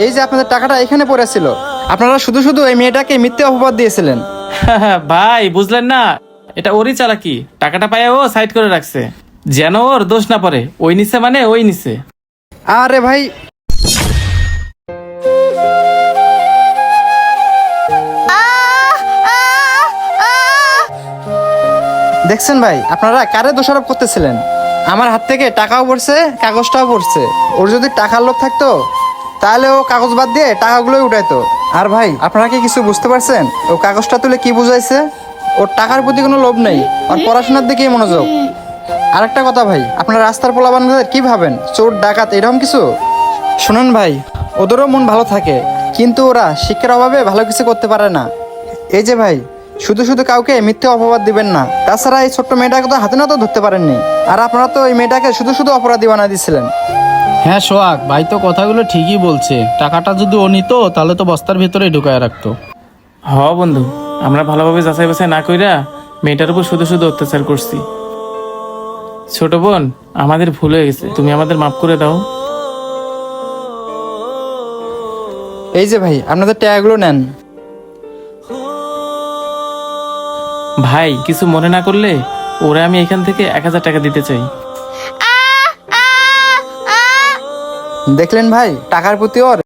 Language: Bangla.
এই যে আপনাদের টাকাটা এখানে পড়েছিল, আপনারা শুধু শুধু এই মেয়েটাকে মিথ্যে অপবাদ দিয়েছিলেন। ভাই বুঝলেন না, এটা ওরই চালাকি। টাকাটা পায় ও সাইড করে রাখছে, যেন ওর দোষ না পড়ে। ওই নিছে মানে ওই নিছে। আরে ভাই, দেখছেন ভাই, আপনারা কারে দোষারোপ করতেছিলেন? আমার হাত থেকে টাকাও পড়ছে, কাগজটাও পড়ছে। ওর যদি টাকার লোভ থাকতো তাহলে ও কাগজ বাদ দিয়ে টাকাগুলোই উঠাইতো। আর ভাই, আপনারা কি কিছু বুঝতে পারছেন? ও কাগজটা তুলে কি বুঝাইছে? ওর টাকার প্রতি কোনো লোভ নেই, ওর পড়াশোনার দিকেই মনোযোগ। আরেকটা কথা ভাই, আপনারা রাস্তার পোলাপানদের কি ভাবেন? চোর ডাকাত এরকম কিছু? শুনুন ভাই, ওদেরও মন ভালো থাকে, কিন্তু ওরা শিক্ষার অভাবে ভালো কিছু করতে পারে না। এই যে ভাই, শুধু শুধু কাউকে মিথ্যে অপবাদ দিবেন না। তাছাড়া এই ছোট্ট মেয়েটাকে তো হাতে নাতেও ধরতে পারেননি, আর আপনারা তো এই মেয়েটাকে শুধু শুধু অপরাধী বানিয়ে দিচ্ছিলেন। হ্যাঁ সোহাগ ভাই তো কথাগুলো ঠিকই বলছে। টাকাটা যদি ও নিত তাহলে তো বস্তার ভেতরে ঢুকায় রাখতো। হ বন্ধু, আমরা ভালোভাবে যাচাই বাছাই না কইরা মেয়েটার উপর শুধু শুধু অত্যাচার করছি। ছোট বোন, আমাদের ভুল হয়ে গেছে, তুমি আমাদের মাফ করে দাও। এই যে ভাই, আপনাদের টাকাগুলো নেন। ভাই কিছু মনে না করলে ওরে আমি এখান থেকে 1000 টাকা দিতে চাই। দেখলেন ভাই, টাকার প্রতি ওর